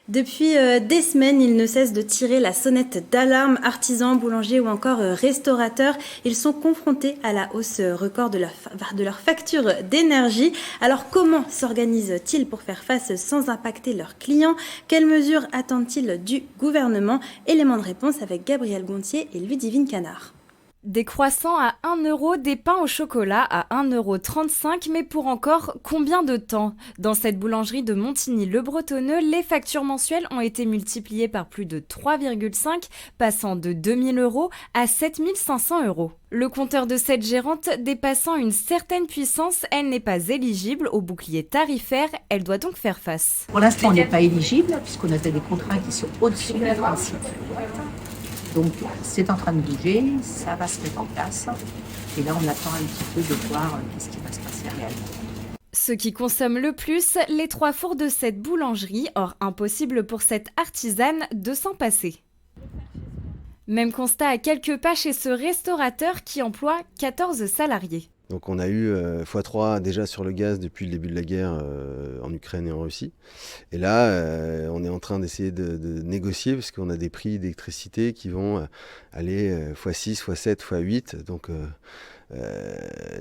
Depuis des semaines, ils ne cessent de tirer la sonnette d'alarme. Artisans, boulangers ou encore restaurateurs, ils sont confrontés à la hausse record de leur facture d'énergie. Alors comment s'organisent-ils pour faire face sans impacter leurs clients? Quelles mesures attendent-ils du gouvernement? Élément de réponse avec Gabriel Gontier et Ludivine Canard. Des croissants à 1 euro, des pains au chocolat à 1,35 €, mais pour encore combien de temps? Dans cette boulangerie de Montigny-le-Bretonneux, les factures mensuelles ont été multipliées par plus de 3,5, passant de 2 000 € à 7 500 €. Le compteur de cette gérante dépassant une certaine puissance, elle n'est pas éligible au bouclier tarifaire, elle doit donc faire face. Pour l'instant, on n'est pas éligible puisqu'on a des contrats qui sont au-dessus du principe. Donc c'est en train de bouger, ça va se mettre en place. Et là, on attend un petit peu de voir qu'est-ce qui va se passer réellement. Ceux qui consomment le plus, les 3 fours de cette boulangerie, or impossible pour cette artisane de s'en passer. Même constat à quelques pas chez ce restaurateur qui emploie 14 salariés. Donc on a eu x3 déjà sur le gaz depuis le début de la guerre en Ukraine et en Russie. Et là, on est en train d'essayer de négocier parce qu'on a des prix d'électricité qui vont aller x6, x7, x8. Donc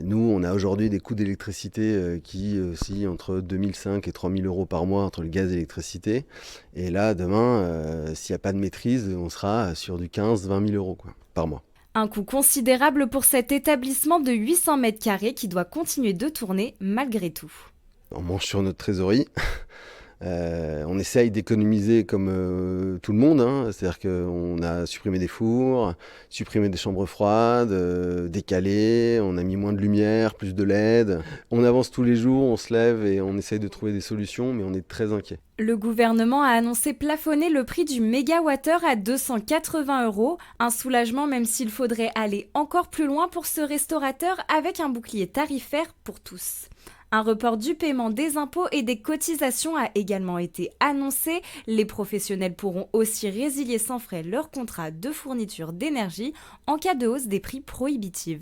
nous, on a aujourd'hui des coûts d'électricité qui oscillent entre 2005 et 3000 € par mois entre le gaz et l'électricité. Et là, demain, s'il n'y a pas de maîtrise, on sera sur du 15-20 000 € par mois. Un coût considérable pour cet établissement de 800 mètres carrés qui doit continuer de tourner malgré tout. On mange sur notre trésorerie. On essaye d'économiser comme tout le monde, hein. C'est-à-dire qu'on a supprimé des fours, supprimé des chambres froides, décalé, on a mis moins de lumière, plus de LED. On avance tous les jours, on se lève et on essaye de trouver des solutions, mais on est très inquiet. Le gouvernement a annoncé plafonner le prix du mégawattheure à 280 €, un soulagement même s'il faudrait aller encore plus loin pour ce restaurateur avec un bouclier tarifaire pour tous. Un report du paiement des impôts et des cotisations a également été annoncé. Les professionnels pourront aussi résilier sans frais leur contrat de fourniture d'énergie en cas de hausse des prix prohibitive.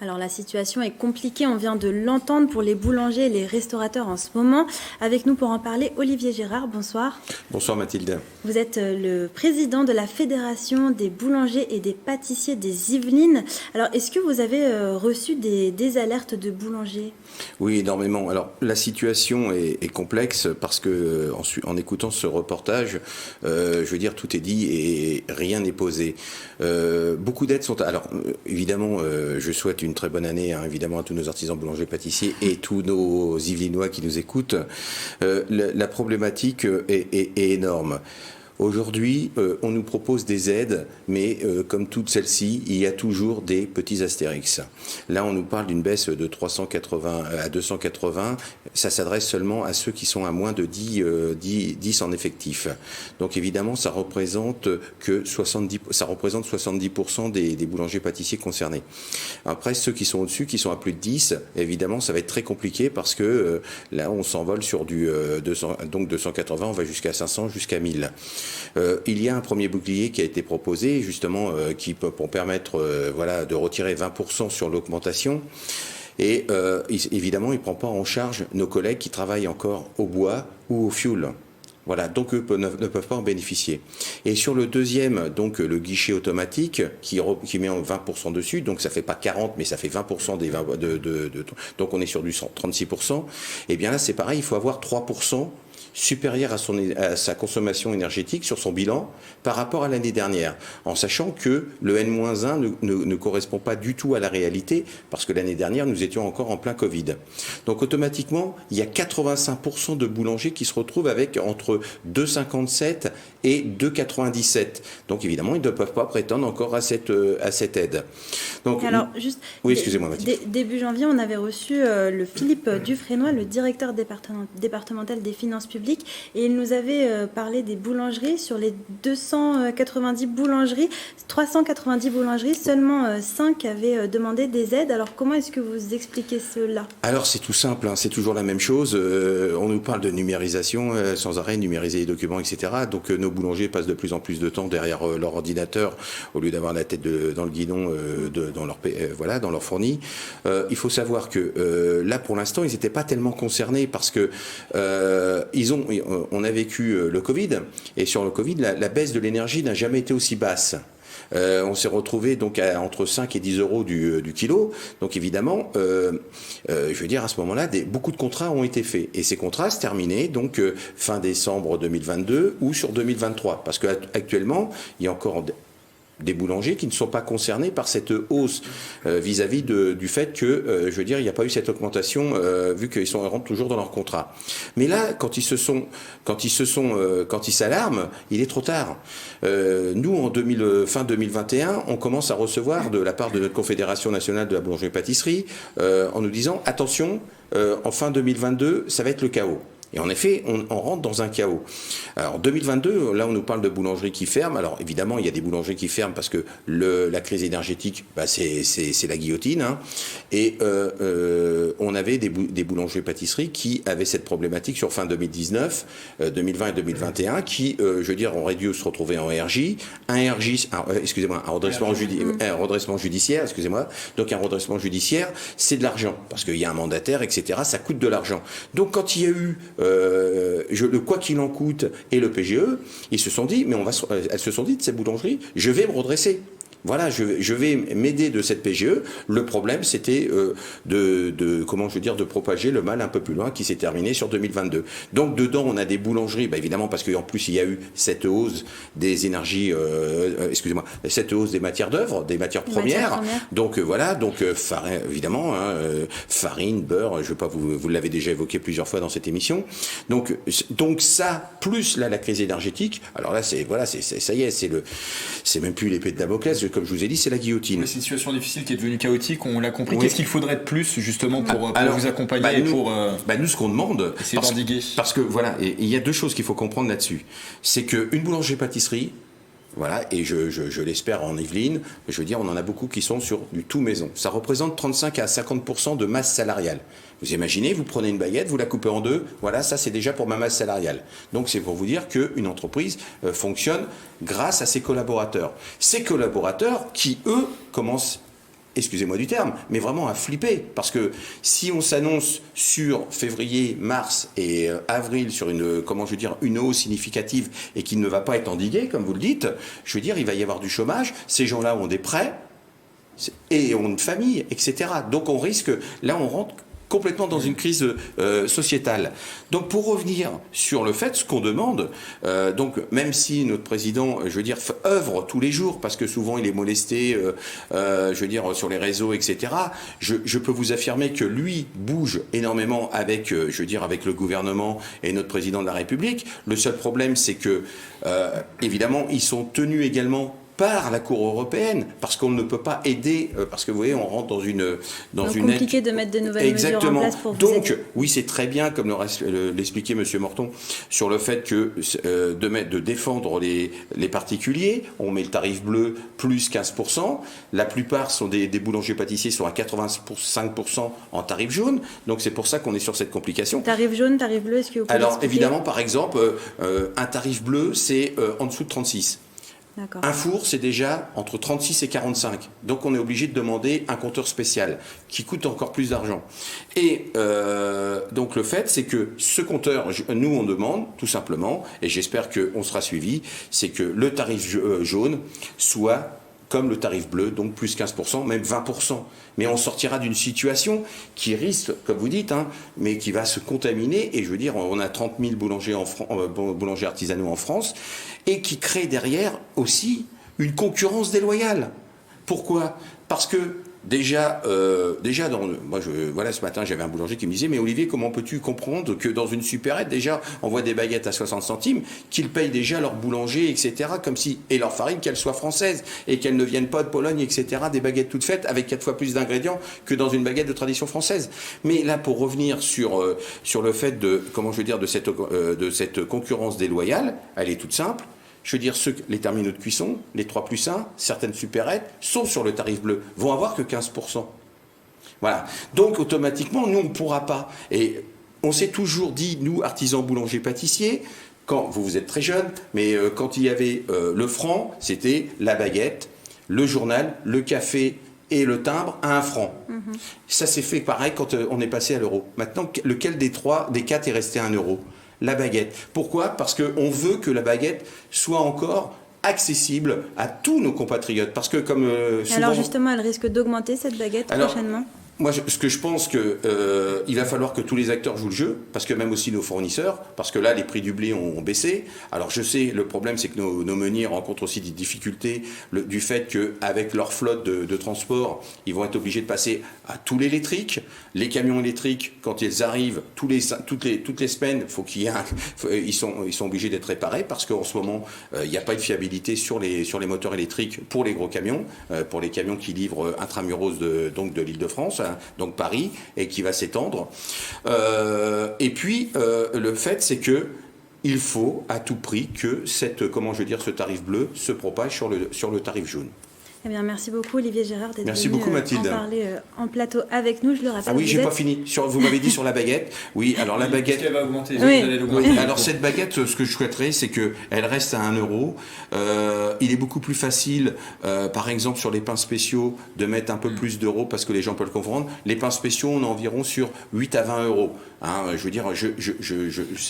Alors la situation est compliquée, on vient de l'entendre pour les boulangers et les restaurateurs en ce moment. Avec nous pour en parler, Olivier Gérard, bonsoir. Bonsoir Mathilde. Vous êtes le président de la Fédération des boulangers et des pâtissiers des Yvelines. Alors est-ce que vous avez reçu des alertes de boulangers? Oui, énormément. Alors la situation est complexe parce que en écoutant ce reportage, je veux dire tout est dit et rien n'est posé. Beaucoup d'aides sont... Alors évidemment, je souhaite une très bonne année, hein, évidemment, à tous nos artisans boulangers pâtissiers et tous nos Yvelinois qui nous écoutent. La problématique est énorme. Aujourd'hui, on nous propose des aides, mais comme toutes celles-ci, il y a toujours des petits astérix. Là, on nous parle d'une baisse de 380 à 280. Ça s'adresse seulement à ceux qui sont à moins de 10 en effectif. Donc évidemment, ça représente 70% des boulangers pâtissiers concernés. Après, ceux qui sont au-dessus, qui sont à plus de 10, évidemment, ça va être très compliqué parce que là, on s'envole sur du 280, on va jusqu'à 500, jusqu'à 1000. Il y a un premier bouclier qui a été proposé justement qui peut pour permettre de retirer 20% sur l'augmentation. Et évidemment, il ne prend pas en charge nos collègues qui travaillent encore au bois ou au fioul. Voilà, donc eux ne peuvent pas en bénéficier. Et sur le deuxième, donc le guichet automatique qui met en 20% dessus, donc ça fait pas 40, mais ça fait 20% des 20, donc on est sur du 36%. Et bien là, c'est pareil, il faut avoir 3% supérieur à sa consommation énergétique sur son bilan par rapport à l'année dernière, en sachant que le N-1 ne correspond pas du tout à la réalité, parce que l'année dernière, nous étions encore en plein Covid. Donc automatiquement, il y a 85% de boulangers qui se retrouvent avec entre 2,57 et 2,97. Donc évidemment, ils ne peuvent pas prétendre encore à cette aide. Donc, alors, juste, oui, excusez-moi, Mathilde. Début janvier, on avait reçu le Philippe Dufresnoy, le directeur départemental des finances publiques, et il nous avait parlé des boulangeries. Sur les 290 boulangeries, 390 boulangeries, seulement 5 avaient demandé des aides. Alors comment est-ce que vous expliquez cela? Alors c'est tout simple, hein, c'est toujours la même chose. On nous parle de numérisation sans arrêt, numériser les documents, etc. Donc nos boulangers passent de plus en plus de temps derrière leur ordinateur au lieu d'avoir la tête dans le guidon dans leur fourni. Il faut savoir que là pour l'instant ils n'étaient pas tellement concernés parce que ils ont on a vécu le Covid, et sur le Covid, la baisse de l'énergie n'a jamais été aussi basse. On s'est retrouvé donc à entre 5 et 10 euros du kilo. Donc évidemment, je veux dire, à ce moment-là, beaucoup de contrats ont été faits. Et ces contrats se terminaient donc fin décembre 2022 ou sur 2023. Parce qu'actuellement, il y a encore des boulangers qui ne sont pas concernés par cette hausse vis-à-vis du fait que, je veux dire, il n'y a pas eu cette augmentation vu qu'ils rentrent toujours dans leur contrat. Mais là, quand ils s'alarment, il est trop tard. Nous, fin 2021, on commence à recevoir de la part de notre Confédération nationale de la boulangerie-pâtisserie en nous disant attention, en fin 2022, ça va être le chaos. Et en effet, on rentre dans un chaos. Alors 2022, là on nous parle de boulangeries qui ferment. Alors évidemment, il y a des boulangeries qui ferment parce que la crise énergétique, c'est la guillotine. Hein. Et on avait des boulangeries-pâtisseries qui avaient cette problématique sur fin 2019, 2020 et 2021, qui, je veux dire, auraient dû se retrouver en RJ. Un redressement judiciaire, excusez-moi. Donc un redressement judiciaire, c'est de l'argent parce qu'il y a un mandataire, etc. Ça coûte de l'argent. Donc quand il y a eu le quoi qu'il en coûte et le PGE, ils se sont dit, mais elles se sont dit de ces boulangeries, je vais me redresser. Voilà, je vais m'aider de cette PGE. Le problème, c'était de propager le mal un peu plus loin, qui s'est terminé sur 2022. Donc dedans, on a des boulangeries, évidemment, parce qu'en plus il y a eu cette hausse des énergies, cette hausse des matières d'œuvre, des matières premières. Donc voilà, farine, évidemment, farine, beurre. Je veux pas vous l'avez déjà évoqué plusieurs fois dans cette émission. Donc ça, plus là la crise énergétique. Alors là, ça y est, c'est même plus l'épée de Damoclès. Comme je vous ai dit, c'est la guillotine. C'est une situation difficile qui est devenue chaotique, on l'a compris. Oui. Qu'est-ce qu'il faudrait de plus, justement, pour vous accompagner nous, ce qu'on demande, essayer d'endiguer. Parce que, voilà, il y a deux choses qu'il faut comprendre là-dessus. C'est qu'une boulangerie-pâtisserie, voilà, et je l'espère en Yvelines, je veux dire, on en a beaucoup qui sont sur du tout maison. Ça représente 35 à 50% de masse salariale. Vous imaginez, vous prenez une baguette, vous la coupez en deux, voilà, ça c'est déjà pour ma masse salariale. Donc c'est pour vous dire qu'une entreprise fonctionne grâce à ses collaborateurs. Ces collaborateurs qui, eux, commencent, excusez-moi du terme, mais vraiment à flipper. Parce que si on s'annonce sur février, mars et avril sur une hausse significative et qui ne va pas être endiguée, comme vous le dites, je veux dire, il va y avoir du chômage, ces gens-là ont des prêts et ont une famille, etc. Donc on risque, là on rentre complètement dans une crise sociétale. Donc pour revenir sur le fait, ce qu'on demande, donc même si notre président, je veux dire, œuvre tous les jours, parce que souvent il est molesté, je veux dire, sur les réseaux, etc., je peux vous affirmer que lui bouge énormément avec, je veux dire, avec le gouvernement et notre président de la République. Le seul problème, c'est que, évidemment, ils sont tenus également par la Cour européenne, parce qu'on ne peut pas aider, parce que vous voyez, on rentre dans une compliqué de mettre de nouvelles mesures en place pour vous aider. Oui, c'est très bien, comme l'expliquait Monsieur Morton, sur le fait que de défendre les particuliers, on met le tarif bleu plus 15%. La plupart sont des boulangers-pâtissiers sont à 85% en tarif jaune, donc c'est pour ça qu'on est sur cette complication. Tarif jaune, tarif bleu, est-ce que vous pouvez expliquer ? Évidemment, par exemple, un tarif bleu, c'est en dessous de 36. D'accord. Un four, c'est déjà entre 36 et 45. Donc, on est obligé de demander un compteur spécial qui coûte encore plus d'argent. Et donc, le fait, c'est que ce compteur, nous, on demande tout simplement, et j'espère qu'on sera suivi, c'est que le tarif jaune soit comme le tarif bleu, donc plus 15%, même 20%. Mais on sortira d'une situation qui risque, comme vous dites, mais qui va se contaminer. Et je veux dire, on a 30 000 boulangers artisanaux en France, et qui crée derrière aussi une concurrence déloyale. Pourquoi ? Parce que Déjà, ce matin, j'avais un boulanger qui me disait, mais Olivier, comment peux-tu comprendre que dans une supérette, déjà, on voit des baguettes à 60 centimes, qu'ils payent déjà leur boulanger, etc., et leur farine, qu'elle soit française, et qu'elle ne vienne pas de Pologne, etc., des baguettes toutes faites, avec 4 fois plus d'ingrédients que dans une baguette de tradition française. Mais là, pour revenir sur le fait de cette concurrence déloyale, elle est toute simple. Je veux dire, les terminaux de cuisson, les 3+1, certaines supérettes sont sur le tarif bleu, vont avoir que 15%. Voilà. Donc, automatiquement, nous, on ne pourra pas. Et on s'est toujours dit, nous, artisans boulangers pâtissiers, quand vous êtes très jeunes, mais quand il y avait le franc, c'était la baguette, le journal, le café et le timbre à 1 franc. Mmh. Ça s'est fait pareil quand on est passé à l'euro. Maintenant, lequel des 4 est resté à 1 euro ? la baguette. Pourquoi? Parce qu'on veut que la baguette soit encore accessible à tous nos compatriotes. Parce que comme souvent... Alors justement, elle risque d'augmenter cette baguette prochainement? Moi, ce que je pense que il va falloir que tous les acteurs jouent le jeu, parce que même aussi nos fournisseurs, parce que là, les prix du blé ont baissé. Alors, je sais, le problème, c'est que nos meuniers rencontrent aussi des difficultés du fait qu'avec leur flotte de transport, ils vont être obligés de passer à tout l'électrique. Les camions électriques, quand ils arrivent, toutes les semaines, ils sont obligés d'être réparés, parce qu'en ce moment, il n'y a pas de fiabilité sur les moteurs électriques pour les gros camions, pour les camions qui livrent intramuros de l'Île-de-France. Donc Paris, et qui va s'étendre. Et puis, le fait, c'est que il faut à tout prix que ce tarif bleu se propage sur le tarif jaune. Eh bien, merci beaucoup Olivier Gérard d'être Merci venu beaucoup, Mathilde. en parler en plateau avec nous. Je le rappelle. Ah oui, j'ai pas fini. Vous m'avez dit sur la baguette. Oui, alors la baguette. Elle va augmenter. Oui. Oui, alors cette baguette, ce que je souhaiterais, c'est qu'elle reste à 1 euro. Il est beaucoup plus facile, par exemple sur les pains spéciaux, de mettre un peu plus d'euros parce que les gens peuvent le comprendre. Les pains spéciaux, on est environ sur 8 à 20 euros. Hein, je veux dire,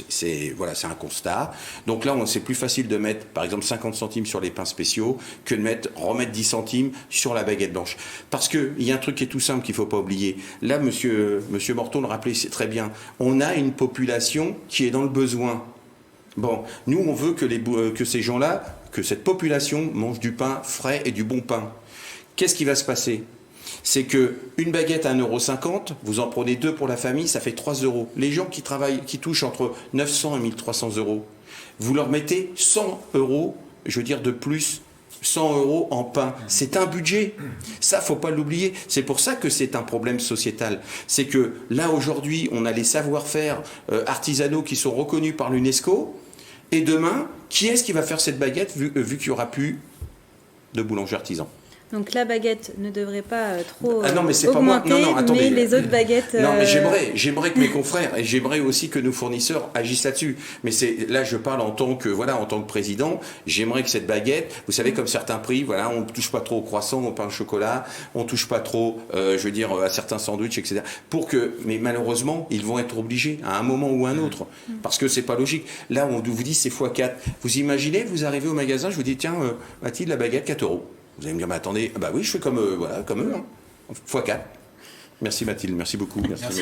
c'est un constat. Donc là, c'est plus facile de mettre, par exemple, 50 centimes sur les pains spéciaux que de remettre 10 centimes sur la baguette blanche. Parce qu'il y a un truc qui est tout simple qu'il ne faut pas oublier. Là, monsieur Morton le rappelait très bien. On a une population qui est dans le besoin. Bon, nous, on veut que ces gens-là, que cette population mange du pain frais et du bon pain. Qu'est-ce qui va se passer? C'est qu'une baguette à 1,50 €, vous en prenez 2 pour la famille, ça fait 3 euros. Les gens qui travaillent, qui touchent entre 900 et 1300 euros, vous leur mettez 100 euros, je veux dire de plus, 100 euros en pain. C'est un budget. Ça, faut pas l'oublier. C'est pour ça que c'est un problème sociétal. C'est que là, aujourd'hui, on a les savoir-faire artisanaux qui sont reconnus par l'UNESCO. Et demain, qui est-ce qui va faire cette baguette vu qu'il n'y aura plus de boulanger artisan? Donc la baguette ne devrait pas trop non, mais c'est augmenter, pas moi. Non, attendez. mais les autres baguettes... Non, mais j'aimerais que mes confrères, et j'aimerais aussi que nos fournisseurs agissent là-dessus. Mais là, je parle en tant que président, j'aimerais que cette baguette, vous savez, comme certains prix, voilà, on ne touche pas trop au croissant, au pain au chocolat, on ne touche pas trop, à certains sandwichs, etc. Mais malheureusement, ils vont être obligés à un moment ou à un autre, parce que c'est pas logique. Là, on vous dit c'est x4. Vous imaginez, vous arrivez au magasin, je vous dis, tiens, Mathilde, la baguette, 4 euros. Vous allez me dire, mais attendez, bah oui, je fais comme eux, hein. x4. Merci Mathilde, merci beaucoup. Merci.